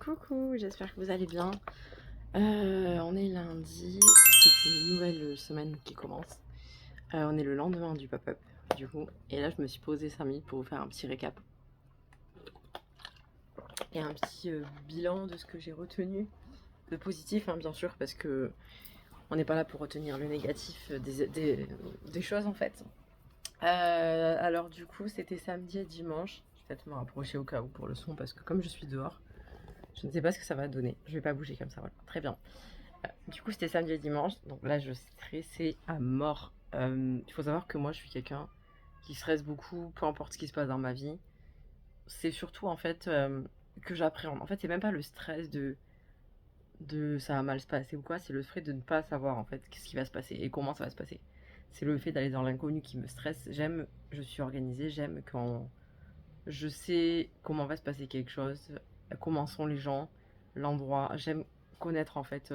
Coucou, j'espère que vous allez bien. On est lundi, c'est une nouvelle semaine qui commence. On est le lendemain du pop-up, du coup. Et là, je me suis posée 5 minutes pour vous faire un petit récap. Et un petit bilan de ce que j'ai retenu. De positif, hein, bien sûr, parce que on n'est pas là pour retenir le négatif des choses, en fait. Alors, du coup, c'était samedi et dimanche. Je vais peut-être me rapprocher au cas où pour le son, parce que comme je suis dehors, je ne sais pas ce que ça va donner. Je vais pas bouger comme ça, voilà. Très bien. Du coup, c'était samedi et dimanche, donc là, je stressais à mort. Il faut savoir que moi, je suis quelqu'un qui stresse beaucoup, peu importe ce qui se passe dans ma vie. C'est surtout, en fait, que j'appréhende. En fait, c'est même pas le stress de ça va mal se passer ou quoi, c'est le fait de ne pas savoir, en fait, qu'est-ce qui va se passer et comment ça va se passer. C'est le fait d'aller dans l'inconnu qui me stresse. Je suis organisée, j'aime quand je sais comment va se passer quelque chose, comment sont les gens, l'endroit. J'aime connaître, en fait,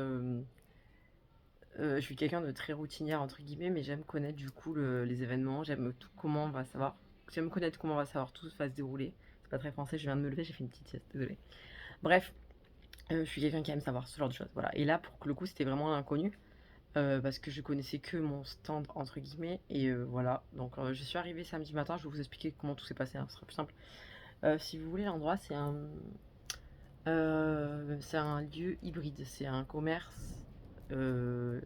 je suis quelqu'un de très routinière entre guillemets, mais j'aime connaître du coup les événements, j'aime tout comment on va savoir, j'aime connaître comment on va savoir tout va se dérouler. C'est pas très français, je viens de me lever, j'ai fait une petite sieste, désolée. Bref, je suis quelqu'un qui aime savoir ce genre de choses, voilà. Et là, pour le coup, c'était vraiment l'inconnu, parce que je connaissais que mon stand entre guillemets, et voilà. Donc, je suis arrivée samedi matin, je vais vous expliquer comment tout s'est passé, hein, ce sera plus simple. Si vous voulez, l'endroit, c'est un lieu hybride, c'est un commerce euh,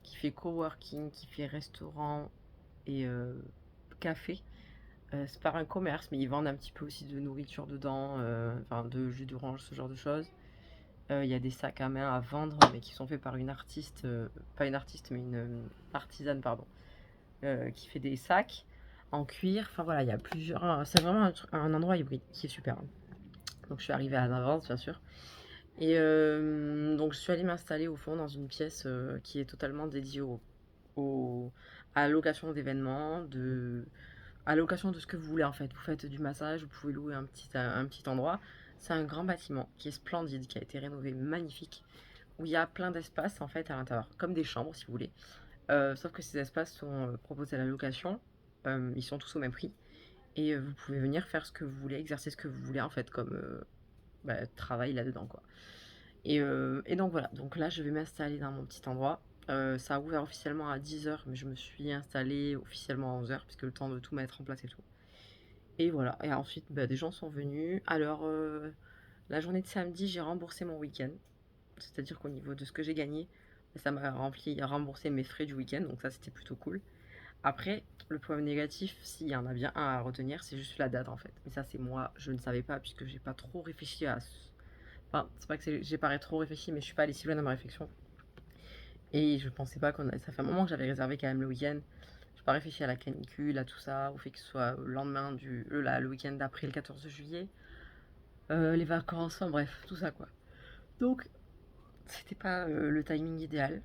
qui fait coworking, qui fait restaurant et café. C'est pas un commerce, mais ils vendent un petit peu aussi de nourriture dedans, enfin de jus d'orange, ce genre de choses. Il y a des sacs à main à vendre, mais qui sont faits par une artiste, pas une artiste, mais une artisane, pardon, qui fait des sacs en cuir. Enfin voilà, il y a plusieurs. C'est vraiment un endroit hybride qui est super. Donc je suis arrivée à avance, bien sûr. Et donc je suis allée m'installer au fond dans une pièce qui est totalement dédiée au- à la location d'événements, à la location de ce que vous voulez en fait. Vous faites du massage, vous pouvez louer un petit endroit. C'est un grand bâtiment qui est splendide, qui a été rénové, magnifique, où il y a plein d'espaces en fait à l'intérieur, comme des chambres si vous voulez. Sauf que ces espaces sont proposés à la location, ils sont tous au même prix. Et vous pouvez venir faire ce que vous voulez, exercer ce que vous voulez en fait, comme travail là-dedans quoi. Et donc voilà, donc là je vais m'installer dans mon petit endroit. Ça a ouvert officiellement à 10h, mais je me suis installée officiellement à 11h, puisque le temps de tout mettre en place et tout. Et voilà, et ensuite des gens sont venus. Alors la journée de samedi, j'ai remboursé mon week-end. C'est-à-dire qu'au niveau de ce que j'ai gagné, ça m'a remboursé mes frais du week-end, donc ça c'était plutôt cool. Après, le point négatif, s'il y en a bien un à retenir, c'est juste la date en fait. Mais ça c'est moi, je ne savais pas, puisque j'ai pas trop réfléchi à... Enfin, c'est pas que j'ai pas trop réfléchi, mais je suis pas allée si loin dans ma réflexion. Et je pensais pas qu'on a... Ça fait un moment que j'avais réservé quand même le week-end. Je n'ai pas réfléchi à la canicule, à tout ça, au fait que ce soit le lendemain le week-end d'après le 14 juillet, les vacances, enfin bref, tout ça quoi. Donc, c'était pas le timing idéal.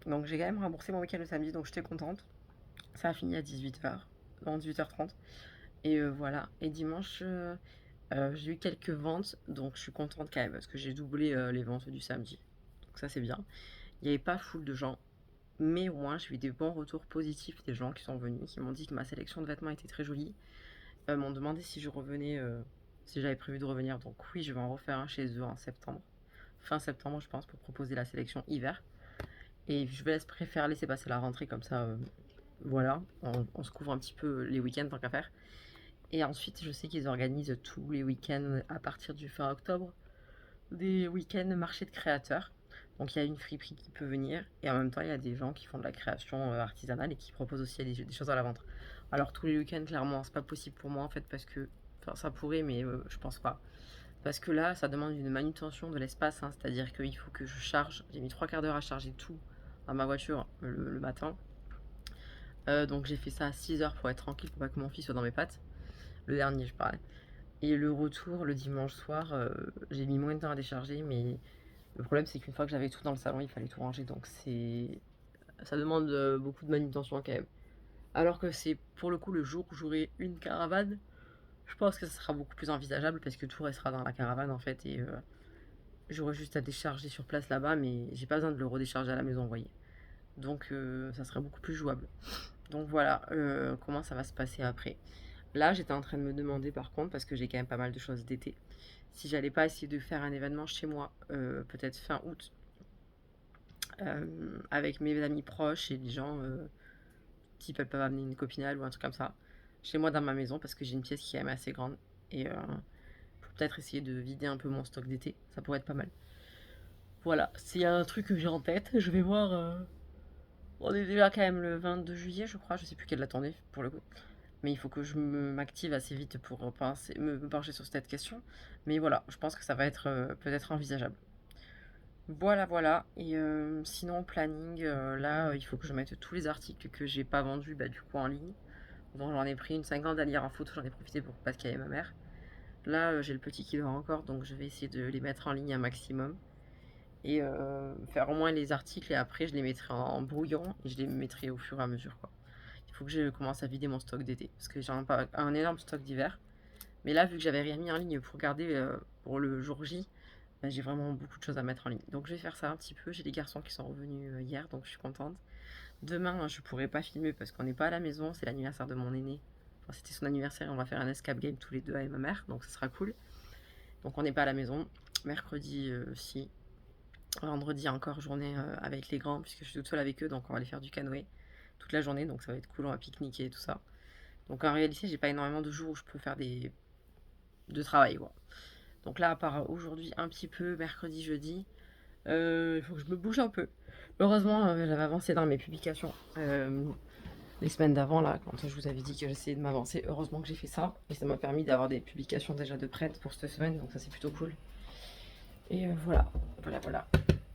Donc, j'ai quand même remboursé mon week-end le samedi, donc j'étais contente. Ça a fini à 18h, non 18h30. Et voilà. Et dimanche, j'ai eu quelques ventes, donc je suis contente quand même, parce que j'ai doublé les ventes du samedi. Donc, ça, c'est bien. Il n'y avait pas full de gens. Mais au moins, j'ai eu des bons retours positifs des gens qui sont venus, qui m'ont dit que ma sélection de vêtements était très jolie. M'ont demandé si je revenais, si j'avais prévu de revenir. Donc oui, je vais en refaire un chez eux en septembre. Fin septembre, je pense, pour proposer la sélection hiver. Et préfère laisser passer la rentrée comme ça. Voilà, on se couvre un petit peu les week-ends tant qu'à faire. Et ensuite, je sais qu'ils organisent tous les week-ends à partir du fin octobre des week-ends marché de créateurs. Donc il y a une friperie qui peut venir et en même temps il y a des gens qui font de la création artisanale et qui proposent aussi des choses à la vente. Alors tous les week-ends clairement c'est pas possible pour moi en fait parce que enfin ça pourrait mais je pense pas. Parce que là ça demande une manutention de l'espace, hein, c'est-à-dire qu'il faut que je charge. J'ai mis 3 quarts d'heure à charger tout dans ma voiture le matin. Donc j'ai fait ça à 6h pour être tranquille pour pas que mon fils soit dans mes pattes. Le dernier je parlais. Et le retour le dimanche soir, j'ai mis moins de temps à décharger mais le problème, c'est qu'une fois que j'avais tout dans le salon, il fallait tout ranger. Donc ça demande beaucoup de manutention quand même. Alors que c'est pour le coup le jour où j'aurai une caravane, je pense que ça sera beaucoup plus envisageable parce que tout restera dans la caravane en fait et j'aurai juste à décharger sur place là-bas, mais j'ai pas besoin de le redécharger à la maison, vous voyez. Donc ça serait beaucoup plus jouable. Donc voilà comment ça va se passer après. Là, j'étais en train de me demander par contre, parce que j'ai quand même pas mal de choses d'été, si j'allais pas essayer de faire un événement chez moi, peut-être fin août, avec mes amis proches et des gens, type elles peuvent amener une copinale ou un truc comme ça, chez moi dans ma maison, parce que j'ai une pièce qui est quand même assez grande. Et pour peut-être essayer de vider un peu mon stock d'été, ça pourrait être pas mal. Voilà, s'il y a un truc que j'ai en tête, je vais voir. On est déjà quand même le 22 juillet, je crois, je sais plus quelle date on est pour le coup. Mais il faut que je m'active assez vite pour me pencher sur cette question. Mais voilà, je pense que ça va être peut-être envisageable. Voilà, voilà. Et sinon, planning, là, il faut que je mette tous les articles que j'ai pas vendus, bah, du coup, en ligne. Donc j'en ai pris une 50 à lire en photo, j'en ai profité pour parce qu'il y avait ma mère. Là, j'ai le petit qui dort encore, donc je vais essayer de les mettre en ligne un maximum. Et faire au moins les articles, et après, je les mettrai en brouillon, et je les mettrai au fur et à mesure, quoi. Il faut que je commence à vider mon stock d'été, parce que j'ai un énorme stock d'hiver. Mais là, vu que j'avais rien mis en ligne pour garder pour le jour J, bah, j'ai vraiment beaucoup de choses à mettre en ligne. Donc je vais faire ça un petit peu. J'ai des garçons qui sont revenus hier, donc je suis contente. Demain, je pourrai pas filmer parce qu'on n'est pas à la maison. C'est l'anniversaire de mon aîné. Enfin, c'était son anniversaire et on va faire un escape game tous les deux avec ma mère, donc ça sera cool. Donc on n'est pas à la maison. Mercredi, si. Vendredi, encore journée avec les grands, puisque je suis toute seule avec eux, donc on va aller faire du canoë toute la journée, donc ça va être cool, on va pique-niquer et tout ça. Donc en réalité, j'ai pas énormément de jours où je peux faire de travail, quoi. Donc là, à part aujourd'hui un petit peu, mercredi, jeudi, il faut que je me bouge un peu. Heureusement, j'avais avancé dans mes publications les semaines d'avant, là, quand je vous avais dit que j'essayais de m'avancer. Heureusement que j'ai fait ça, et ça m'a permis d'avoir des publications déjà de prêtes pour cette semaine, donc ça c'est plutôt cool. Et voilà, voilà, voilà.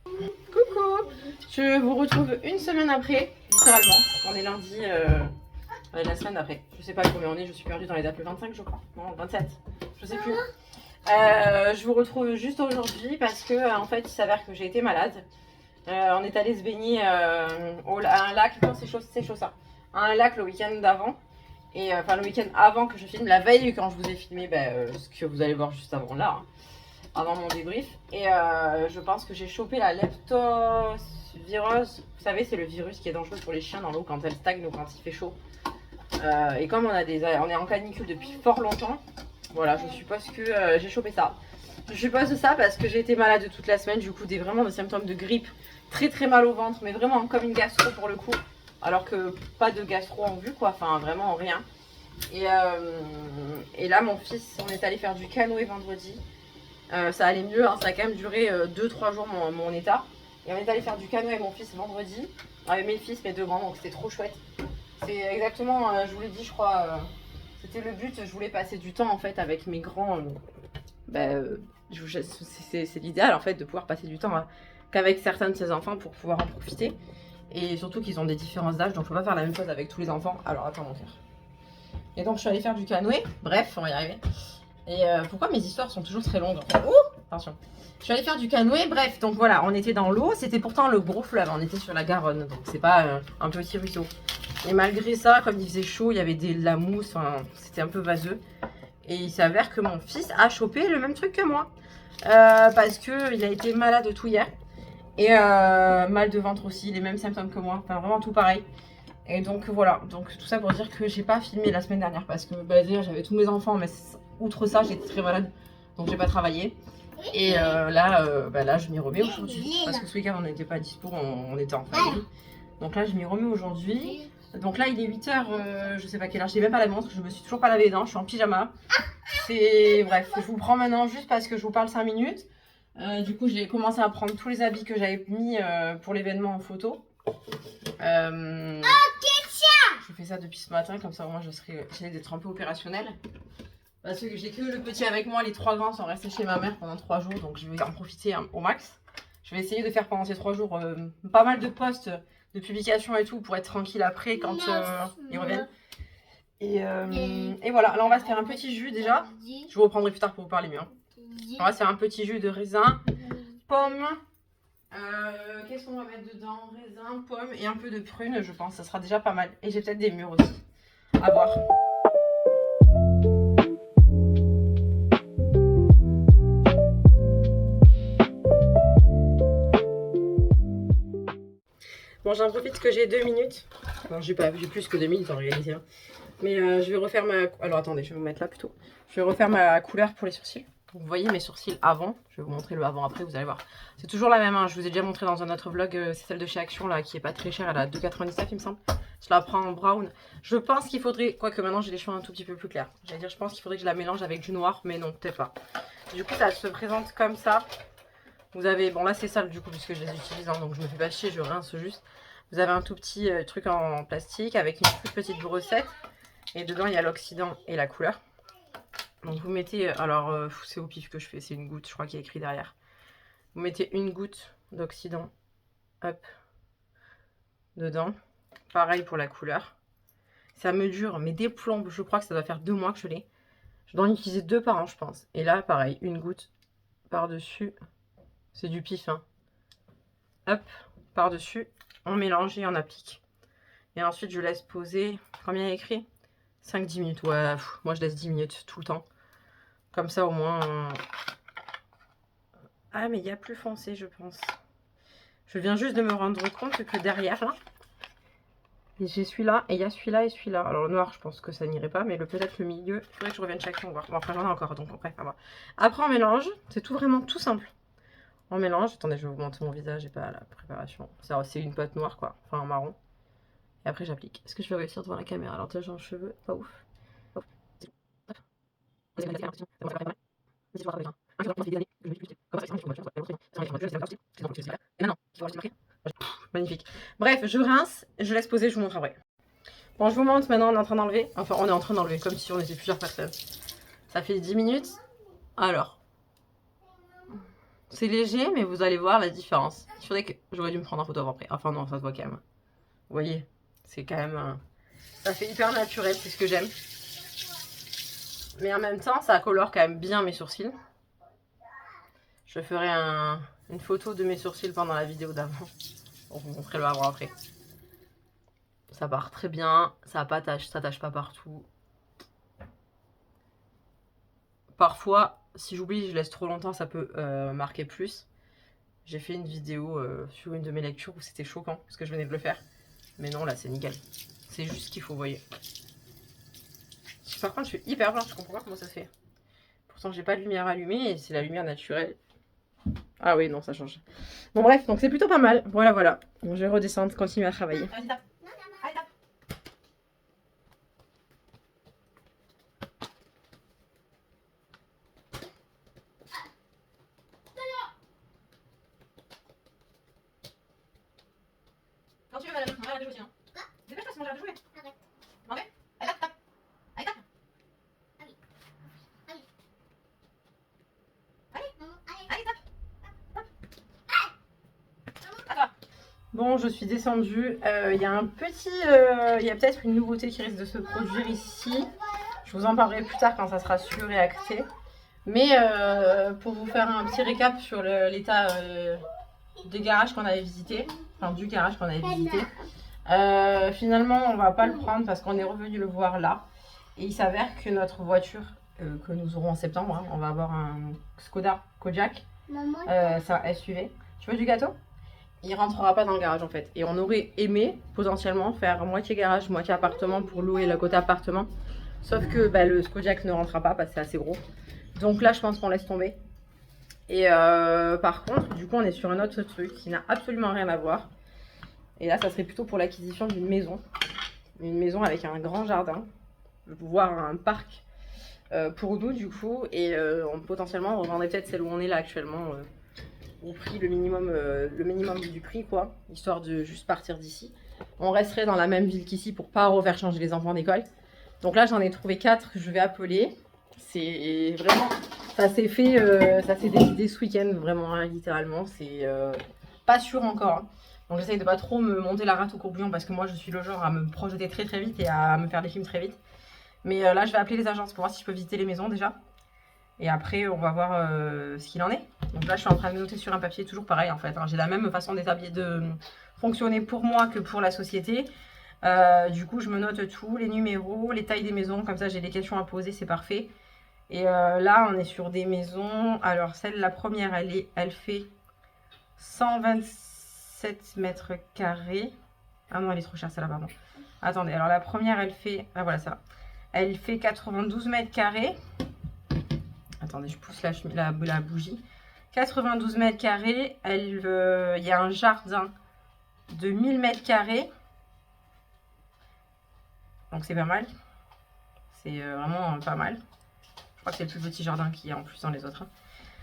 Coucou! Je vous retrouve une semaine après, littéralement. On est lundi, on est la semaine après. Je sais pas combien on est, je suis perdue dans les dates, le 25 je crois. Non, le 27, je sais plus. Je vous retrouve juste aujourd'hui parce que en fait il s'avère que j'ai été malade. On est allé se baigner à un lac, non c'est chaud ça, à un lac le week-end d'avant. Et enfin le week-end avant que je filme, la veille quand je vous ai filmé ce que vous allez voir juste avant là, hein, avant mon débrief. Et je pense que j'ai chopé la leptovirose. Vous savez, c'est le virus qui est dangereux pour les chiens dans l'eau quand elles stagnent ou quand il fait chaud. Et comme on est en canicule depuis fort longtemps, voilà, je suppose que j'ai chopé ça. Je suppose ça parce que j'ai été malade toute la semaine, du coup vraiment des symptômes de grippe, très très mal au ventre, mais vraiment comme une gastro pour le coup, alors que pas de gastro en vue quoi, enfin vraiment rien. Et là mon fils, on est allé faire du canoë vendredi, ça allait mieux, hein, ça a quand même duré 2-3 jours mon état. Et on est allé faire du canoë avec mon fils vendredi, avec mes fils, mes deux grands, donc c'était trop chouette. C'est exactement, je vous l'ai dit je crois, c'était le but, je voulais passer du temps en fait avec mes grands. C'est l'idéal en fait de pouvoir passer du temps qu'avec certains de ses enfants pour pouvoir en profiter. Et surtout qu'ils ont des différences d'âge, donc je peux pas faire la même chose avec tous les enfants. Alors attends mon cœur. Et donc je suis allée faire du canoë, bref, on va y arriver. Et pourquoi mes histoires sont toujours très longues en fait. Ouh, attention. Je suis allée faire du canoë, bref, donc voilà, on était dans l'eau, c'était pourtant le gros fleuve, on était sur la Garonne, donc c'est pas un petit ruisseau. Et malgré ça, comme il faisait chaud, il y avait de la mousse, enfin, c'était un peu vaseux. Et il s'avère que mon fils a chopé le même truc que moi. Parce qu'il a été malade tout hier. Et mal de ventre aussi, les mêmes symptômes que moi. Enfin, vraiment tout pareil. Et donc voilà, donc tout ça pour dire que j'ai pas filmé la semaine dernière. Parce que déjà j'avais tous mes enfants, mais outre ça, j'étais très malade. Donc j'ai pas travaillé. Et là, je m'y remets aujourd'hui. Parce que ce week-end, on n'était pas dispo, on était en famille. Donc là, je m'y remets aujourd'hui. Donc là, il est 8h, je sais pas quelle heure, j'ai même pas la montre, je me suis toujours pas lavé les dents, je suis en pyjama. Bref, je vous prends maintenant juste parce que je vous parle 5 minutes. Du coup, j'ai commencé à prendre tous les habits que j'avais mis pour l'événement en photo. Je fais ça depuis ce matin, comme ça au moins j'essaie d'être un peu opérationnelle. Parce que j'ai que le petit avec moi, les 3 grands sont restés chez ma mère pendant 3 jours, donc je vais en profiter au max. Je vais essayer de faire pendant ces 3 jours pas mal de posts, de publications et tout pour être tranquille après quand ils reviennent. Et voilà, là on va se faire un petit jus déjà. Je vous reprendrai plus tard pour vous parler mieux. On va se faire un petit jus de raisin, pomme. Qu'est-ce qu'on va mettre dedans? Raisin, pomme et un peu de prune, je pense. Ça sera déjà pas mal. Et j'ai peut-être des mûres aussi. À voir. Bon, j'en profite que j'ai 2 minutes. Bon, j'ai plus que 2 minutes en réalité. Hein. Mais je vais refaire ma... Alors attendez, je vais vous mettre là plutôt. Je vais refaire ma couleur pour les sourcils. Vous voyez mes sourcils avant, je vais vous montrer le avant-après, vous allez voir. C'est toujours la même, hein. Je vous ai déjà montré dans un autre vlog, c'est celle de chez Action là, qui est pas très chère, elle a 2,99 il me semble. Je la prends en brown. Je pense qu'il faudrait, quoique maintenant j'ai les cheveux un tout petit peu plus clairs. J'allais dire, je pense qu'il faudrait que je la mélange avec du noir, mais non, peut-être pas. Du coup, ça se présente comme ça. Vous avez, bon là c'est sale du coup, puisque je les utilise, hein, donc je me fais pas chier, je rince juste. Vous avez un tout petit truc en plastique avec une toute petite brossette. Et dedans, il y a l'oxydant et la couleur. Donc vous mettez, alors c'est au pif que je fais, c'est une goutte, je crois qu'il y a écrit derrière. Vous mettez une goutte d'oxydant, hop, dedans. Pareil pour la couleur. Ça me dure, mais des plombes, je crois que ça doit faire 2 mois que je l'ai. Je dois en utiliser 2 par an, je pense. Et là, pareil, une goutte par-dessus. C'est du pif, hein. Hop, par-dessus, on mélange et on applique. Et ensuite, je laisse poser, combien il y a écrit 5-10 minutes, ouais, moi je laisse 10 minutes tout le temps. Comme ça au moins... Ah mais il y a plus foncé je pense. Je viens juste de me rendre compte que derrière là, j'ai celui-là et il y a celui-là et celui-là. Alors le noir je pense que ça n'irait pas, mais peut-être le milieu, il faudrait que je revienne chaque fois voir. Bon enfin j'en ai encore donc après, après on mélange, c'est tout vraiment tout simple. On mélange, attendez je vais vous montrer mon visage et pas la préparation. C'est une pâte noire quoi, enfin en marron. Et après j'applique. Est-ce que je vais réussir devant la caméra? Alors déjà j'ai un cheveu, pas ouf. Magnifique. Bref, je rince, je laisse poser, je vous montre après. Bon, je vous montre maintenant, on est en train d'enlever. Enfin, on est en train d'enlever, comme si on était plusieurs personnes. Ça fait 10 minutes. Alors, c'est léger, mais vous allez voir la différence. Il faudrait que j'aurais dû me prendre en photo avant après. Enfin, non, ça se voit quand même. Vous voyez, c'est quand même... Ça fait hyper naturel, c'est ce que j'aime. Mais en même temps, ça colore quand même bien mes sourcils. Je ferai une photo de mes sourcils pendant la vidéo d'avant. Pour vous montrer le avant-après. Ça part très bien, ça n'a pas tâche, ça tâche pas partout. Parfois, si j'oublie, je laisse trop longtemps, ça peut marquer plus. J'ai fait une vidéo sur une de mes lectures où c'était choquant, parce que je venais de le faire. Mais non, là, c'est nickel. C'est juste ce qu'il faut, vous voyez. Par contre, je suis hyper blanche, je comprends pas comment ça se fait. Pourtant, j'ai pas de lumière allumée et c'est la lumière naturelle. Ah oui, non, ça change. Bon, bref, donc c'est plutôt pas mal. Voilà, voilà. Bon, je vais redescendre, continuer à travailler. Quand tu veux, madame, on va la jouer aussi. Hein. Quoi? Dépêche-toi, c'est mon de jouer. Arrête. M'en vais. Allez, tape, tape. Allez, tape. Ah oui. Ah oui. Allez, maman, allez, tape. Tape. À toi. Bon, je suis descendue. Il y a un petit. Il y a peut-être une nouveauté qui risque de se produire ici. Je vous en parlerai plus tard quand ça sera sûr et acté. Mais pour vous faire un petit récap sur l'état des garages qu'on avait visité, enfin du garage qu'on avait visité. Finalement, on va pas le prendre parce qu'on est revenu le voir là. Et il s'avère que notre voiture que nous aurons en septembre, hein, on va avoir un Skoda Kodiaq, c'est un SUV. Tu veux du gâteau? Il rentrera pas dans le garage en fait. Et on aurait aimé potentiellement faire moitié garage, moitié appartement pour louer le côté appartement. Sauf que bah, le Kodiaq ne rentrera pas parce que c'est assez gros. Donc là, je pense qu'on laisse tomber. Et par contre, du coup, on est sur un autre truc qui n'a absolument rien à voir. Et là, ça serait plutôt pour l'acquisition d'une maison. Une maison avec un grand jardin, voire un parc pour nous, du coup. Et potentiellement, on revendrait peut-être celle où on est là actuellement au prix, le minimum du prix, quoi. Histoire de juste partir d'ici. On resterait dans la même ville qu'ici pour pas refaire changer les enfants d'école. Donc là, j'en ai trouvé 4 que je vais appeler. C'est vraiment... Ça s'est fait, ça s'est décidé ce week-end, vraiment, hein, littéralement. C'est pas sûr encore. Hein. Donc j'essaye de pas trop me monter la rate au courbillon parce que moi, je suis le genre à me projeter très très vite et à me faire des films très vite. Mais là, je vais appeler les agences pour voir si je peux visiter les maisons déjà. Et après, on va voir ce qu'il en est. Donc là, je suis en train de noter sur un papier, toujours pareil en fait. Hein. J'ai la même façon d'établir, de fonctionner pour moi que pour la société. Du coup, je me note tout, les numéros, les tailles des maisons. Comme ça, j'ai des questions à poser, c'est parfait. Et là, on est sur des maisons. Alors, la première, elle fait 127 mètres carrés. Ah non, elle est trop chère, celle-là, pardon. Attendez, alors la première, elle fait... Ah voilà, ça va. Elle fait 92 mètres carrés. Attendez. attendez, je pousse la bougie. 92 mètres carrés. Il y a un jardin de 1000 mètres carrés. Donc c'est pas mal. C'est vraiment pas mal. Je crois que c'est le plus petit jardin qu'il y a en plus dans les autres.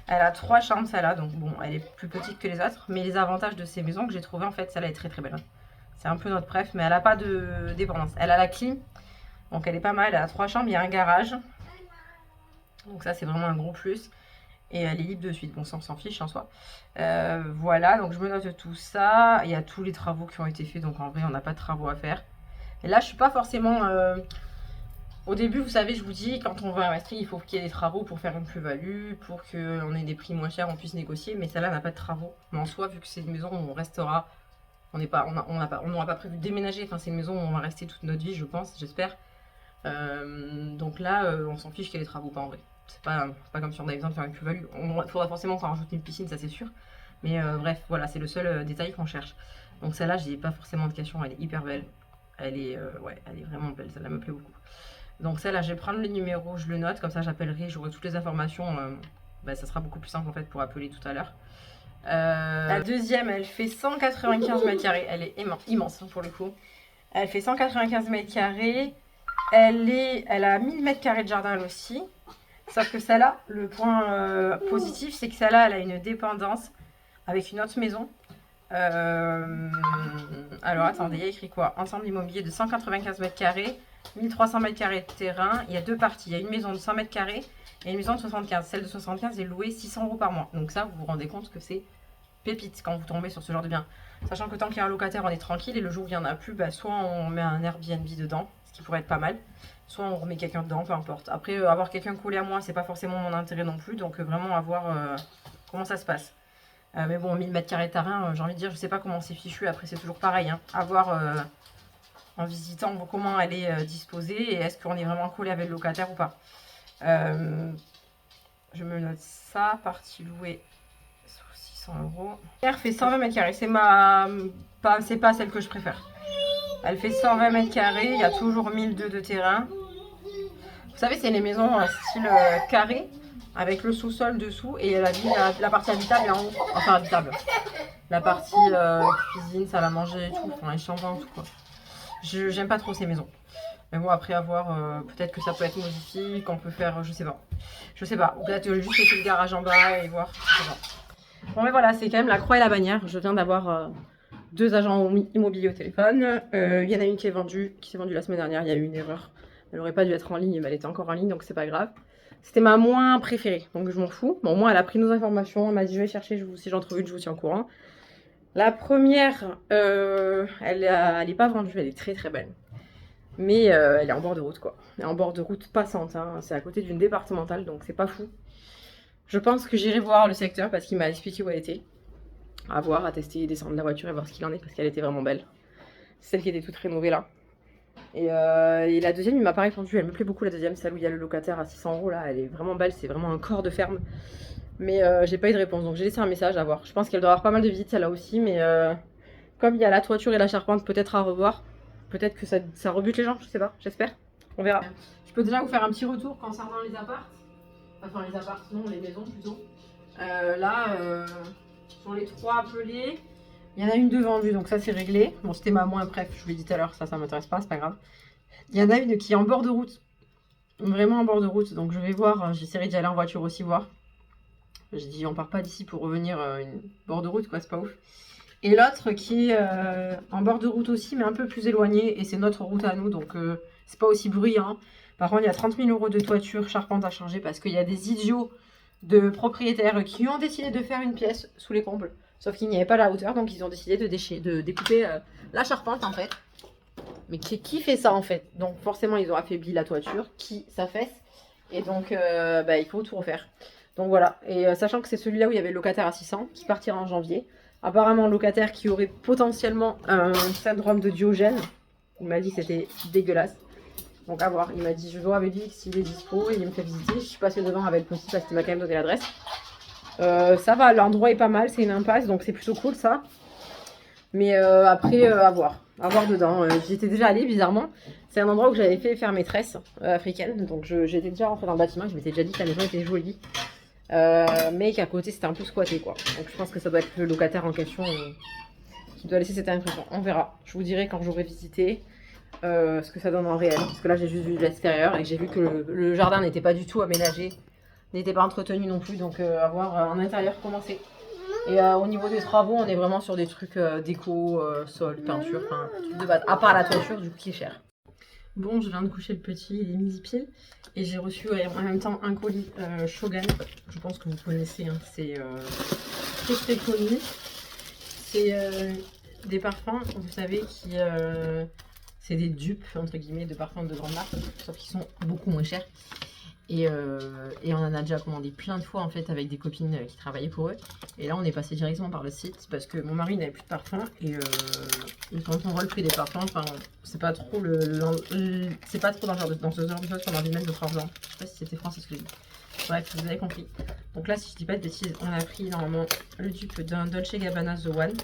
Elle a 3 chambres, celle-là. Donc bon, elle est plus petite que les autres. Mais les avantages de ces maisons que j'ai trouvées, en fait, celle-là est très très belle. C'est un peu notre préf, mais elle n'a pas de dépendance. Elle a la clim. Donc elle est pas mal. Elle a 3 chambres, il y a un garage. Donc ça, c'est vraiment un gros plus. Et elle est libre de suite. Bon, ça, on s'en fiche en soi. Voilà, donc je me note tout ça. Il y a tous les travaux qui ont été faits. Donc en vrai, on n'a pas de travaux à faire. Et là, je suis pas forcément... Au début, vous savez, je vous dis, quand on veut investir, il faut qu'il y ait des travaux pour faire une plus-value, pour qu'on ait des prix moins chers, on puisse négocier. Mais celle-là n'a pas de travaux. Mais en soi, vu que c'est une maison où on restera, on n'aura pas prévu de déménager. Enfin, c'est une maison où on va rester toute notre vie, je pense, j'espère. Donc là, on s'en fiche qu'il y ait des travaux, pas en vrai. C'est pas comme si on avait besoin de faire une plus-value. Il faudra forcément qu'on rajoute une piscine, ça c'est sûr. Mais bref, voilà, c'est le seul détail qu'on cherche. Donc celle-là, j'ai pas forcément de questions, elle est hyper belle. Elle est vraiment belle, celle-là me plaît beaucoup. Donc celle-là, je vais prendre le numéro, je le note, comme ça j'appellerai, j'aurai toutes les informations. Ça sera beaucoup plus simple en fait pour appeler tout à l'heure. La deuxième, elle fait 195 mètres carrés, elle est immense pour le coup. Elle fait 195 mètres carrés, elle a 1000 mètres carrés de jardin elle aussi. Sauf que celle-là, le point positif, c'est que celle-là, elle a une dépendance avec une autre maison. Alors attendez, il y a écrit quoi? Ensemble immobilier de 195 mètres carrés, 1300 mètres carrés de terrain. Il y a deux parties. Il y a une maison de 100 mètres carrés et une maison de 75. Celle de 75 est louée 600 € par mois. Donc ça, vous vous rendez compte que c'est pépite quand vous tombez sur ce genre de bien. Sachant que tant qu'il y a un locataire, on est tranquille. Et le jour où il n'y en a plus, soit on met un Airbnb dedans, ce qui pourrait être pas mal. Soit on remet quelqu'un dedans, peu importe. Après, avoir quelqu'un collé à moi, c'est pas forcément mon intérêt non plus. Donc vraiment à voir comment ça se passe. Mais bon, 1000 mètres carrés de terrain, j'ai envie de dire, je sais pas comment c'est fichu. Après, c'est toujours pareil. Hein. À voir en visitant comment elle est disposée et est-ce qu'on est vraiment collé avec le locataire ou pas. Je me note ça, partie louée sur 600 €. Elle fait 120 mètres carrés. C'est pas celle que je préfère. Elle fait 120 mètres carrés. Il y a toujours 1002 de terrain. Vous savez, c'est les maisons style carré avec le sous-sol dessous et la partie habitable est en haut. Enfin, habitable. La partie cuisine, salle à manger et tout. Enfin, les chambres, tout quoi. J'aime pas trop ces maisons. Mais bon, après avoir, peut-être que ça peut être modifié, qu'on peut faire, je sais pas. Je sais pas. Ou peut-être juste laisser le garage en bas et voir. Je sais pas. Bon, mais voilà, c'est quand même la croix et la bannière. Je viens d'avoir 2 agents immobiliers au téléphone. Il y en a une qui s'est vendue la semaine dernière. Il y a eu une erreur. Elle aurait pas dû être en ligne, mais elle était encore en ligne, donc c'est pas grave. C'était ma moins préférée, donc je m'en fous. Bon, au moins, elle a pris nos informations. Elle m'a dit, je vais chercher, si j'en trouve une, je vous tiens au courant. La première, elle est pas vendue, elle est très très belle. Mais elle est en bord de route, quoi. Elle est en bord de route passante, hein. C'est à côté d'une départementale, donc c'est pas fou. Je pense que j'irai voir le secteur parce qu'il m'a expliqué où elle était. À voir, à tester, descendre de la voiture et voir ce qu'il en est parce qu'elle était vraiment belle. Celle qui était toute rénovée là. Et la deuxième, il m'a pas répondu. Elle me plaît beaucoup, la deuxième, celle où il y a le locataire à 600 € là. Elle est vraiment belle, c'est vraiment un corps de ferme. Mais j'ai pas eu de réponse, donc j'ai laissé un message à voir. Je pense qu'elle doit avoir pas mal de visites celle-là aussi, mais comme il y a la toiture et la charpente peut-être à revoir, peut-être que ça rebute les gens, je sais pas, j'espère. On verra. Je peux déjà vous faire un petit retour concernant les apparts. Enfin les apparts, non, les maisons plutôt. Sur les 3 appelés, il y en a une de vendue, donc ça c'est réglé. Bon, c'était ma moins bref, je vous l'ai dit tout à l'heure, ça m'intéresse pas, c'est pas grave. Il y en a une qui est en bord de route, vraiment en bord de route, donc je vais voir, j'essaierai d'y aller en voiture aussi voir. J'ai dit on part pas d'ici pour revenir une bord de route, quoi, c'est pas ouf. Et l'autre qui est en bord de route aussi, mais un peu plus éloigné, et c'est notre route à nous, donc c'est pas aussi bruyant. Par contre, il y a 30 000 € de toiture, charpente à changer, parce qu'il y a des idiots de propriétaires qui ont décidé de faire une pièce sous les combles. Sauf qu'il n'y avait pas la hauteur, donc ils ont décidé de découper la charpente en fait. Mais qui fait ça en fait? Donc forcément ils ont affaibli la toiture, qui s'affaisse. Et donc il faut tout refaire. Donc voilà, et sachant que c'est celui-là où il y avait le locataire à 600, qui partira en janvier. Apparemment locataire qui aurait potentiellement un syndrome de Diogène. Il m'a dit que c'était dégueulasse. Donc à voir, il m'a dit je vois avec lui s'il est dispo, il me fait visiter. Je suis passée devant avec le petit parce qu'il m'a quand même donné l'adresse. Ça va, l'endroit est pas mal, c'est une impasse, donc c'est plutôt cool ça. Mais après, à voir dedans. J'y étais déjà allée, bizarrement. C'est un endroit où j'avais fait faire mes tresses africaines. Donc j'étais déjà rentrée dans le bâtiment, je m'étais déjà dit que la maison était jolie. mais qu'à côté c'était un peu squatté quoi. Donc je pense que ça doit être le locataire en question qui doit laisser cette impression. On verra. Je vous dirai quand j'aurai visité ce que ça donne en réel. Parce que là j'ai juste vu l'extérieur et j'ai vu que le jardin n'était pas du tout aménagé, n'était pas entretenu non plus. Donc à voir en intérieur comment c'est. Et au niveau des travaux, on est vraiment sur des trucs déco, sol, peinture, enfin trucs de base. À part la toiture du coup qui est cher. Bon, je viens de coucher le petit, il est midi pile. Et j'ai reçu en même temps un colis Shogun. Je pense que vous connaissez, hein. C'est très très connu. C'est des parfums, vous savez, qui c'est des dupes entre guillemets de parfums de grande marque, sauf qu'ils sont beaucoup moins chers. Et on en a déjà commandé plein de fois en fait avec des copines qui travaillaient pour eux. Et là on est passé directement par le site parce que mon mari n'avait plus de parfum et quand on voit le prix des parfums, enfin c'est pas trop c'est pas trop dans ce genre de choses qu'on a envie de mettre notre argent. Je sais pas si c'était français ce que je dis. Bref, vous avez compris. Donc là si je dis pas de bêtises, on a pris normalement le dupe d'un Dolce Gabbana The One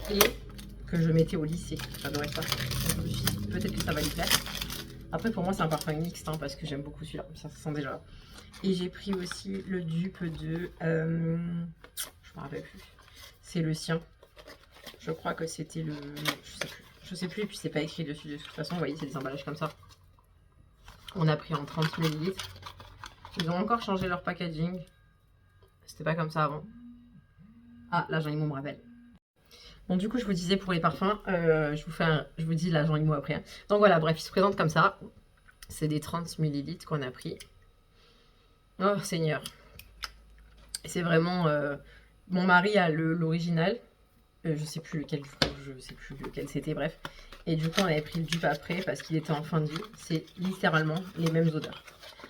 et que je mettais au lycée. J'adorais ça. Donc je me suis dit peut-être que ça va lui plaire. Après pour moi c'est un parfum mixte hein, parce que j'aime beaucoup celui-là, ça sent déjà. Et j'ai pris aussi le dupe de... je me rappelle plus. C'est le sien. Je crois que c'était le... Je sais plus. Je sais plus et puis c'est pas écrit dessus de toute façon. Vous voyez c'est des emballages comme ça. On a pris en 30 ml. Ils ont encore changé leur packaging. C'était pas comme ça avant. Ah l'agent IMO me rappelle. Bon du coup je vous disais pour les parfums, je vous dis l'agent IMO après. Hein. Donc voilà bref il se présente comme ça. C'est des 30 ml qu'on a pris. Oh Seigneur. C'est vraiment... mon mari a l'original. Je sais plus lequel c'était bref. Et du coup on avait pris le dupe après parce qu'il était en fin de vie. C'est littéralement les mêmes odeurs.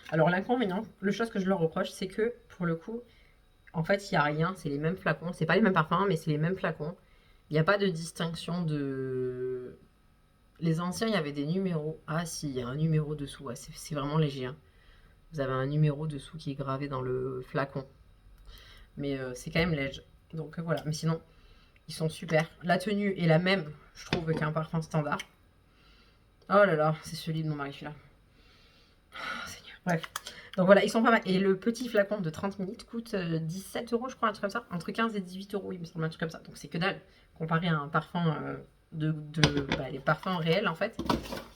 Alors l'inconvénient, le chose que je leur reproche c'est que pour le coup, en fait il n'y a rien. C'est les mêmes flacons. C'est pas les mêmes parfums mais c'est les mêmes flacons. Il n'y a pas de distinction de... Les anciens, il y avait des numéros. Ah si, il y a un numéro dessous. Ouais, c'est vraiment léger. Hein. Vous avez un numéro dessous qui est gravé dans le flacon. Mais c'est quand même léger. Donc voilà. Mais sinon, ils sont super. La tenue est la même, je trouve, qu'un parfum standard. Oh là là, c'est celui de mon mari, celui-là. Oh, Seigneur. Bref. Donc voilà, ils sont pas mal. Et le petit flacon de 30 ml coûte 17 €, je crois, un truc comme ça. Entre 15 et 18 €, il me semble, un truc comme ça. Donc c'est que dalle. Comparé à un parfum les parfums réels en fait.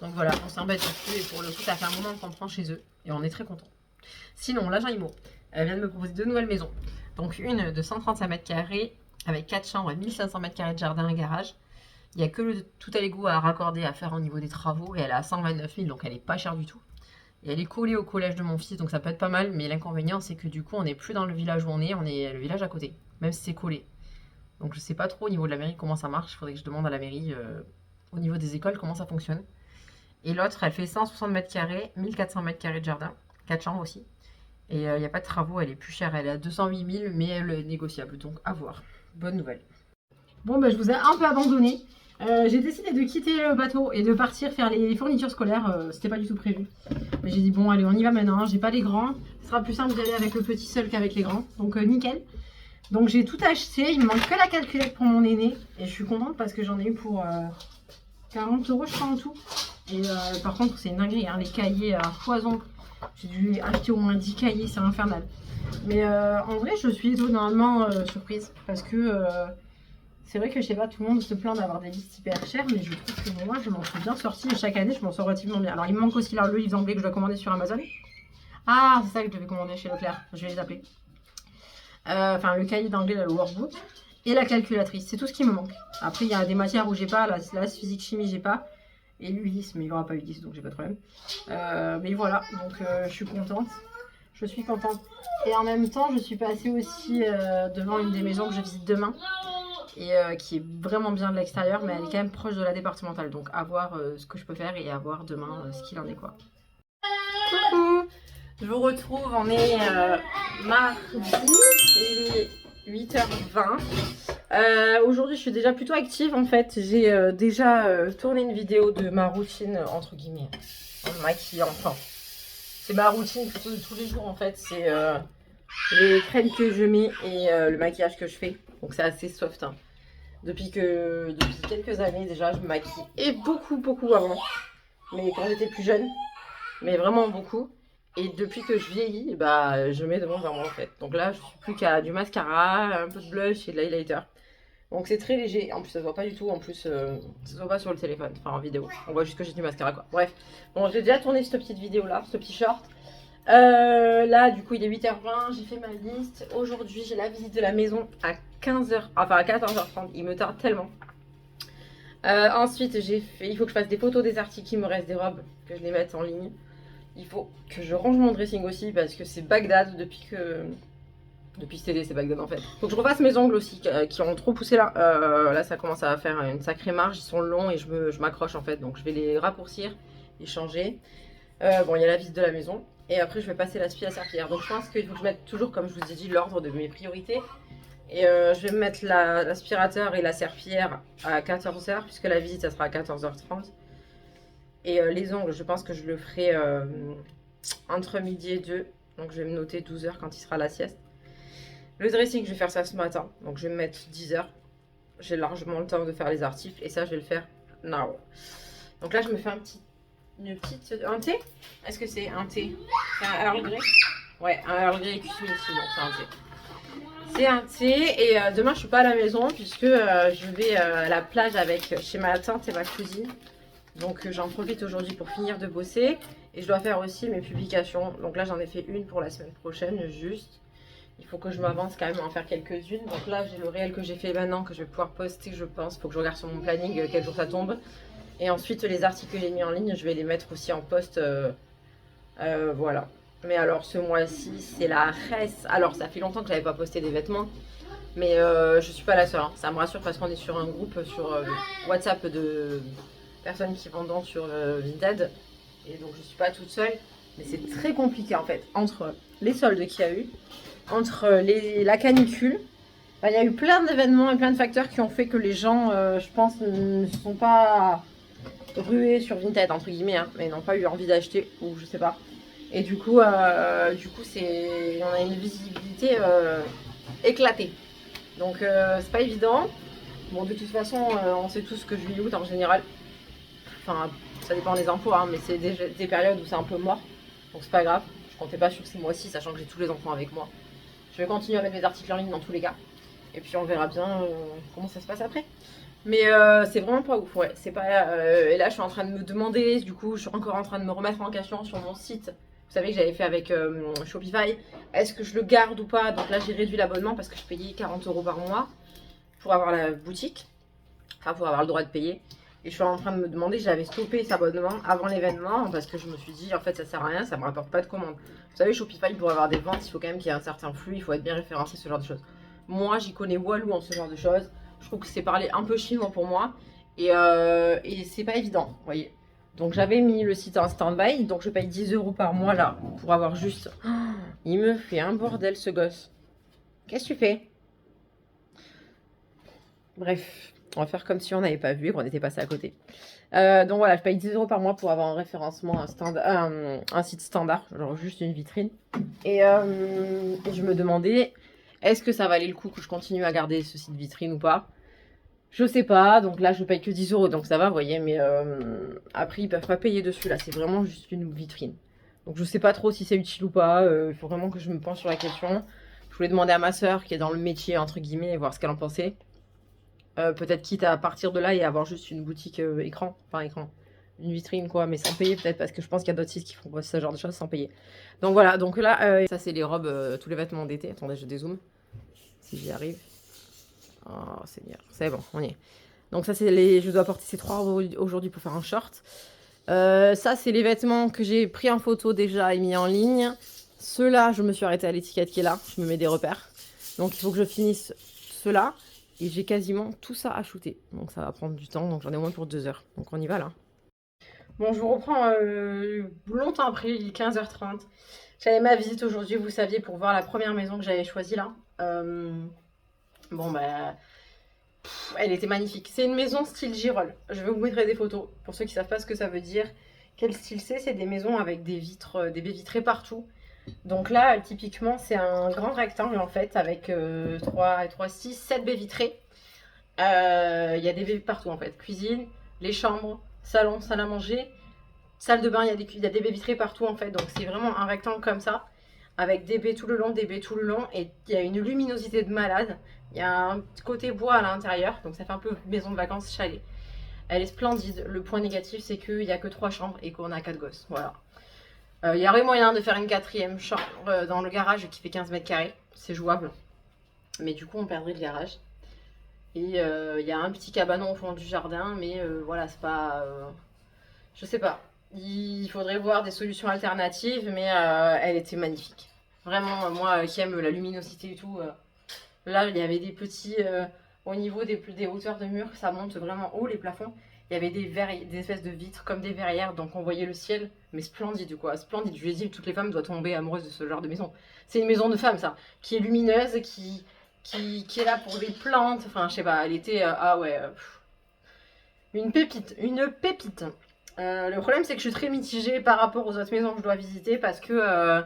Donc voilà, on s'embête dessus et pour le coup ça fait un moment qu'on prend chez eux et on est très content. Sinon l'agent IMO vient de me proposer 2 nouvelles maisons. Donc une de 135 mètres carrés avec 4 chambres et 1500 mètres carrés de jardin et garage. Il n'y a que le tout à l'égout à raccorder à faire au niveau des travaux et elle est à 129 000 donc elle est pas chère du tout. Et elle est collée au collège de mon fils donc ça peut être pas mal mais l'inconvénient c'est que du coup on n'est plus dans le village où on est le village à côté, même si c'est collé. Donc je sais pas trop au niveau de la mairie comment ça marche, il faudrait que je demande à la mairie au niveau des écoles comment ça fonctionne. Et l'autre elle fait 160 mètres carrés, 1400 mètres carrés de jardin, 4 chambres aussi. Et il n'y a pas de travaux, elle est plus chère, elle est à 208 000 mais elle est négociable, donc à voir. Bonne nouvelle. Bon bah je vous ai un peu abandonné. J'ai décidé de quitter le bateau et de partir faire les fournitures scolaires, c'était pas du tout prévu. Mais j'ai dit bon allez on y va maintenant, j'ai pas les grands, ce sera plus simple d'y aller avec le petit seul qu'avec les grands, donc nickel. Donc j'ai tout acheté, il me manque que la calculette pour mon aîné et je suis contente parce que j'en ai eu pour 40 € je crois en tout. Et par contre c'est une dinguerie, hein, les cahiers à foison, j'ai dû acheter au moins 10 cahiers, c'est infernal. Mais en vrai je suis étonnamment surprise parce que c'est vrai que je sais pas, tout le monde se plaint d'avoir des listes hyper chères mais je trouve que moi je m'en suis bien sortie et chaque année je m'en sors relativement bien. Alors il me manque aussi là, le livre d'anglais que je dois commander sur Amazon. Ah c'est ça que je devais commander chez Leclerc, je vais les appeler. Enfin le cahier d'anglais, le workbook et la calculatrice, c'est tout ce qui me manque. Après il y a des matières où j'ai pas, la physique chimie j'ai pas et l'ULIS, mais il n'y aura pas l'ULIS donc j'ai pas de problème. Mais voilà, donc je suis contente, et en même temps je suis passée aussi devant une des maisons que je visite demain et qui est vraiment bien de l'extérieur mais elle est quand même proche de la départementale, donc à voir ce que je peux faire et à voir demain ce qu'il en est quoi. Coucou, je vous retrouve, on est mardi, il est 8h20. Aujourd'hui je suis déjà plutôt active en fait, j'ai déjà tourné une vidéo de ma routine entre guillemets en me maquillant, enfin c'est ma routine plutôt de tous les jours en fait, c'est les crèmes que je mets et le maquillage que je fais, donc c'est assez soft hein. Depuis quelques années déjà je me maquille et beaucoup avant, mais quand j'étais plus jeune, mais vraiment beaucoup. Et depuis que je vieillis, bah, je mets de moins en moins en fait. Donc là, je suis plus qu'à du mascara, un peu de blush et de l'highlighter. Donc c'est très léger, en plus ça se voit pas du tout, en plus ça se voit pas sur le téléphone, enfin en vidéo. On voit juste que j'ai du mascara quoi. Bref, bon j'ai déjà tourné cette petite vidéo là, ce petit short. Là du coup il est 8h20, j'ai fait ma liste. Aujourd'hui j'ai la visite de la maison à 15h, enfin à 14h30, il me tarde tellement. Ensuite il faut que je fasse des photos des articles qui me restent, des robes, que je les mette en ligne. Il faut que je range mon dressing aussi parce que c'est Bagdad depuis cet été, c'est Bagdad en fait. Faut que je refasse mes ongles aussi qui ont trop poussé là. Là, ça commence à faire une sacrée marge. Ils sont longs et je m'accroche en fait. Donc, je vais les raccourcir et changer. Bon, il y a la visite de la maison. Et après, je vais passer la spie à serpillière. Donc, je pense qu'il faut que je mette toujours, comme je vous ai dit, l'ordre de mes priorités. Et je vais mettre l'aspirateur et la serpillière à 14h, puisque la visite, ça sera à 14h30. Et les ongles, je pense que je le ferai entre midi et 2. Donc, je vais me noter 12h quand il sera la sieste. Le dressing, je vais faire ça ce matin. Donc, je vais me mettre 10h. J'ai largement le temps de faire les articles. Et ça, je vais le faire now. Donc là, je me fais un thé. Est-ce que c'est un thé? C'est un Earl Grey? Ouais, un Earl Grey cuisine ici. Donc, c'est un thé. C'est un thé. Et demain, je suis pas à la maison puisque je vais à la plage chez ma tante et ma cousine. Donc, j'en profite aujourd'hui pour finir de bosser. Et je dois faire aussi mes publications. Donc là, j'en ai fait une pour la semaine prochaine, juste. Il faut que je m'avance quand même à en faire quelques-unes. Donc là, j'ai le réel que j'ai fait maintenant, que je vais pouvoir poster, je pense. Il faut que je regarde sur mon planning quel jour ça tombe. Et ensuite, les articles que j'ai mis en ligne, je vais les mettre aussi en post. Voilà. Mais alors, ce mois-ci, c'est la reste. Alors, ça fait longtemps que je n'avais pas posté des vêtements. Mais je suis pas la seule. Hein. Ça me rassure parce qu'on est sur un groupe sur WhatsApp de personnes qui vendent sur Vinted. Et donc, je suis pas toute seule. Mais c'est très compliqué en fait. Entre les soldes qu'il y a eu, entre la canicule. Il y a eu plein d'événements et plein de facteurs qui ont fait que les gens, je pense, ne se sont pas rués sur Vinted, entre guillemets, hein, mais n'ont pas eu envie d'acheter, ou je sais pas. Et du coup, on a une visibilité éclatée. Donc, c'est pas évident. Bon, de toute façon, on sait tous que juillet-août, en général, enfin, ça dépend des infos, hein, mais c'est des périodes où c'est un peu mort. Donc, c'est pas grave. Je comptais pas sur ces mois-ci, sachant que j'ai tous les enfants avec moi. Je vais continuer à mettre mes articles en ligne dans tous les cas. Et puis on verra bien comment ça se passe après. Mais c'est vraiment pas ouf, ouais. C'est pas. Et là, je suis en train de me demander, du coup, je suis encore en train de me remettre en question sur mon site. Vous savez que j'avais fait avec Shopify. Est-ce que je le garde ou pas? Donc là, j'ai réduit l'abonnement parce que je payais 40 € par mois pour avoir la boutique. Enfin, pour avoir le droit de payer. Et je suis en train de me demander, j'avais stoppé cet abonnement avant l'événement parce que je me suis dit, en fait, ça sert à rien, ça me rapporte pas de commandes. Vous savez, Shopify, pour avoir des ventes, il faut quand même qu'il y ait un certain flux, il faut être bien référencé, ce genre de choses. Moi, j'y connais Walou en ce genre de choses. Je trouve que c'est parler un peu chinois pour moi. Et c'est pas évident, vous voyez. Donc j'avais mis le site en stand-by, donc je paye 10 € par mois là, pour avoir juste... Oh, il me fait un bordel ce gosse. Qu'est-ce que tu fais? Bref, on va faire comme si on n'avait pas vu et qu'on était passé à côté. Donc voilà, je paye 10 € par mois pour avoir un référencement, un site standard, genre juste une vitrine. Et je me demandais, est-ce que ça valait le coup que je continue à garder ce site vitrine ou pas? Je sais pas, donc là je paye que 10 €, donc ça va, vous voyez, mais après ils peuvent pas payer dessus, là c'est vraiment juste une vitrine. Donc je sais pas trop si c'est utile ou pas, il faut vraiment que je me penche sur la question. Je voulais demander à ma soeur qui est dans le métier, entre guillemets, et voir ce qu'elle en pensait. Peut-être quitte à partir de là et avoir juste une boutique écran, une vitrine quoi, mais sans payer peut-être parce que je pense qu'il y a d'autres sites qui font ce genre de choses sans payer. Donc voilà, donc là, ça c'est les robes, tous les vêtements d'été. Attendez, je dézoome, si j'y arrive. Oh Seigneur, c'est bon, on y est. Donc ça c'est je dois porter ces 3 robes aujourd'hui pour faire un short. Ça c'est les vêtements que j'ai pris en photo déjà et mis en ligne. Ceux-là, je me suis arrêtée à l'étiquette qui est là, je me mets des repères. Donc il faut que je finisse ceux-là. Et j'ai quasiment tout ça à shooter. Donc ça va prendre du temps. Donc j'en ai au moins pour 2 heures. Donc on y va là. Bon, je vous reprends longtemps après, il est 15h30. J'avais ma visite aujourd'hui, vous saviez, pour voir la première maison que j'avais choisie là. Bon, bah... elle était magnifique. C'est une maison style Girol. Je vais vous mettre des photos. Pour ceux qui ne savent pas ce que ça veut dire. Quel style c'est des maisons avec des vitres, des baies vitrées partout. Donc là, typiquement, c'est un grand rectangle en fait, avec 3, 6, 7 baies vitrées. Il y a des baies partout en fait. Cuisine, les chambres, salon, salle à manger. Salle de bain, il y a des baies vitrées partout en fait, donc c'est vraiment un rectangle comme ça, avec des baies tout le long, des baies tout le long, et il y a une luminosité de malade. Il y a un petit côté bois à l'intérieur, donc ça fait un peu maison de vacances chalet. Elle est splendide. Le point négatif, c'est qu'il n'y a que 3 chambres et qu'on a 4 gosses. Voilà. Il y aurait moyen de faire une quatrième chambre dans le garage qui fait 15 mètres carrés. C'est jouable. Mais du coup, on perdrait le garage. Et il y a un petit cabanon au fond du jardin, mais voilà, c'est pas. Je sais pas. Il faudrait voir des solutions alternatives, mais elle était magnifique. Vraiment, moi qui aime la luminosité et tout, là, il y avait des petits. Au niveau des hauteurs de mur, ça monte vraiment haut, les plafonds. Il y avait des espèces de vitres comme des verrières, donc on voyait le ciel, mais splendide quoi, splendide. Je lui ai dit, toutes les femmes doivent tomber amoureuses de ce genre de maison. C'est une maison de femme, ça, qui est lumineuse, qui est là pour les plantes. Enfin, je sais pas, elle était. Ah ouais. Une pépite, une pépite. Le problème, c'est que je suis très mitigée par rapport aux autres maisons que je dois visiter parce que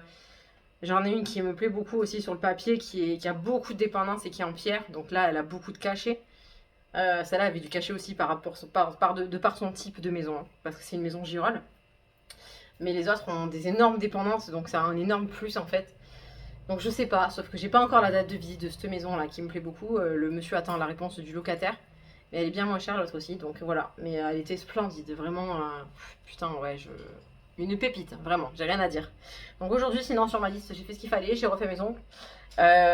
j'en ai une qui me plaît beaucoup aussi sur le papier, qui a beaucoup de dépendance et qui est en pierre. Donc là, elle a beaucoup de cachets. Celle-là avait du cachet aussi par rapport de par son type de maison, hein, parce que c'est une maison girole. Mais les autres ont des énormes dépendances, donc ça a un énorme plus en fait. Donc je sais pas, sauf que j'ai pas encore la date de visite de cette maison là qui me plaît beaucoup. Le monsieur attend la réponse du locataire. Mais elle est bien moins chère l'autre aussi, donc voilà. Mais elle était splendide, vraiment. Putain, ouais, une pépite, vraiment, j'ai rien à dire. Donc aujourd'hui, sinon sur ma liste, j'ai fait ce qu'il fallait, j'ai refait mes ongles.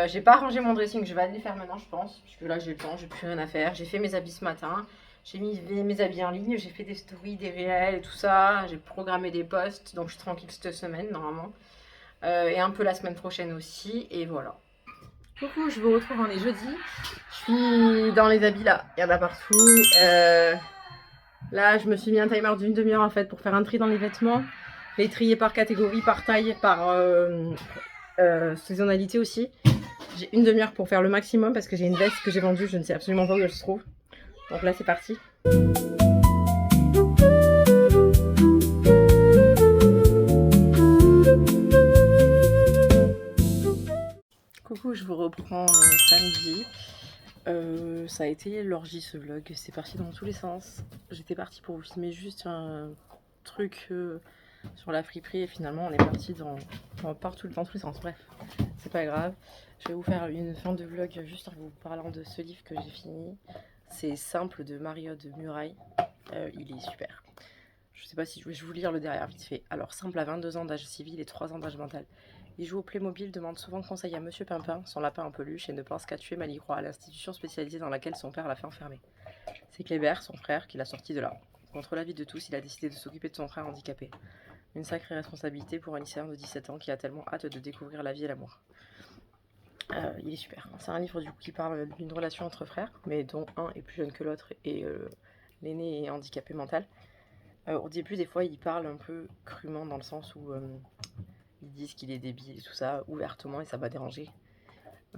J'ai pas rangé mon dressing, je vais aller les faire maintenant, je pense. Parce que là, j'ai le temps, j'ai plus rien à faire. J'ai fait mes habits ce matin. J'ai mis mes habits en ligne, j'ai fait des stories, des réels et tout ça. J'ai programmé des posts, donc je suis tranquille cette semaine normalement. Et un peu la semaine prochaine aussi, et voilà. Coucou, je vous retrouve, on est jeudi. Je suis dans les habits là, il y en a partout. Là, je me suis mis un timer d'une demi-heure en fait pour faire un tri dans les vêtements. Les trier par catégorie, par taille, par saisonnalité aussi. J'ai une demi-heure pour faire le maximum parce que j'ai une veste que j'ai vendue, je ne sais absolument pas où elle se trouve. Donc là, c'est parti. Coucou, je vous reprends samedi. Ça a été l'orgie ce vlog, c'est parti dans tous les sens. J'étais partie pour vous filmer juste un truc sur la friperie et finalement on est parti dans tous les sens. Bref, c'est pas grave. Je vais vous faire une fin de vlog juste en vous parlant de ce livre que j'ai fini. C'est Simple de Mario de Muraille. Il est super. Je sais pas si je vais vous lire le derrière vite fait. Alors, Simple a 22 ans d'âge civil et 3 ans d'âge mental. Il joue au Playmobil, demande souvent conseil à Monsieur Pimpin, son lapin en peluche, et ne pense qu'à tuer Malicroix, l'institution spécialisée dans laquelle son père l'a fait enfermer. C'est Kléber, son frère, qui l'a sorti de là. Contre l'avis de tous, il a décidé de s'occuper de son frère handicapé. Une sacrée responsabilité pour un lycéen de 17 ans qui a tellement hâte de découvrir la vie et l'amour. Il est super. C'est un livre du coup qui parle d'une relation entre frères, mais dont un est plus jeune que l'autre et l'aîné est handicapé mental. Au début, des fois, ils parlent un peu crûment dans le sens où ils disent qu'il est débile et tout ça, ouvertement, et ça va déranger.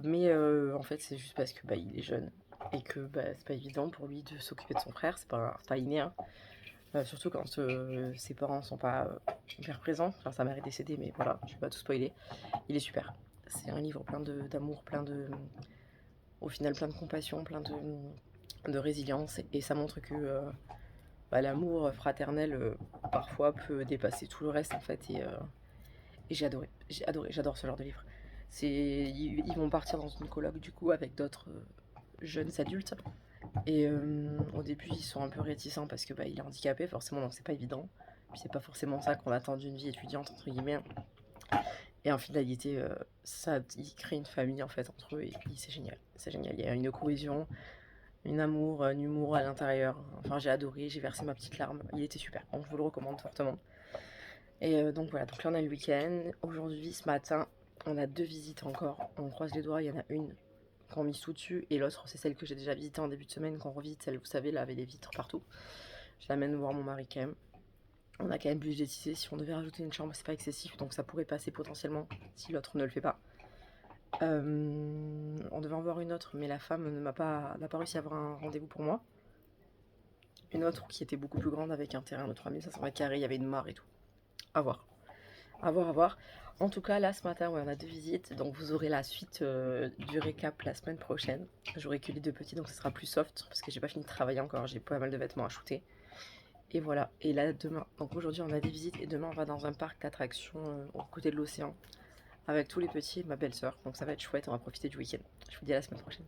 Mais en fait, c'est juste parce que il est jeune et que c'est pas évident pour lui de s'occuper de son frère, c'est pas inné. Hein. Surtout quand ses parents sont pas hyper présents. Enfin, sa mère est décédée, mais voilà, je vais pas tout spoiler. Il est super. C'est un livre plein d'amour, au final, plein de compassion, plein de résilience, et ça montre que l'amour fraternel parfois peut dépasser tout le reste en fait et j'ai adoré, j'adore ce genre de livre. Ils vont partir dans une coloc du coup avec d'autres jeunes adultes et au début ils sont un peu réticents parce que il est handicapé forcément donc c'est pas évident. Puis c'est pas forcément ça qu'on attend d'une vie étudiante entre guillemets. Et en finalité ils créent une famille en fait entre eux et puis c'est génial, il y a une cohésion, un amour à l'intérieur. Enfin, j'ai adoré, j'ai versé ma petite larme. Il était super, donc je vous le recommande fortement. Et donc voilà, donc là on a le week-end. Aujourd'hui, ce matin, on a 2 visites encore. On croise les doigts, il y en a une qu'on mise tout dessus et l'autre, c'est celle que j'ai déjà visitée en début de semaine, qu'on revisite. Celle, vous savez, là, avec les vitres partout. Je l'amène voir mon mari quand même. On a quand même budgétisé. Si on devait rajouter une chambre, c'est pas excessif, donc ça pourrait passer potentiellement si l'autre ne le fait pas. On devait en voir une autre, mais la femme n'a pas réussi à avoir un rendez-vous pour moi. Une autre qui était beaucoup plus grande avec un terrain de 3500 m², il y avait une mare et tout. À voir. À voir. En tout cas, là, ce matin, on a 2 visites, donc vous aurez la suite du récap la semaine prochaine. J'aurai que les 2 petits, donc ce sera plus soft, parce que j'ai pas fini de travailler encore, j'ai pas mal de vêtements à shooter. Et voilà, et là demain, donc aujourd'hui on a des visites et demain on va dans un parc d'attractions au côté de l'océan avec tous les petits et ma belle-sœur. Donc ça va être chouette, on va profiter du week-end. Je vous dis à la semaine prochaine.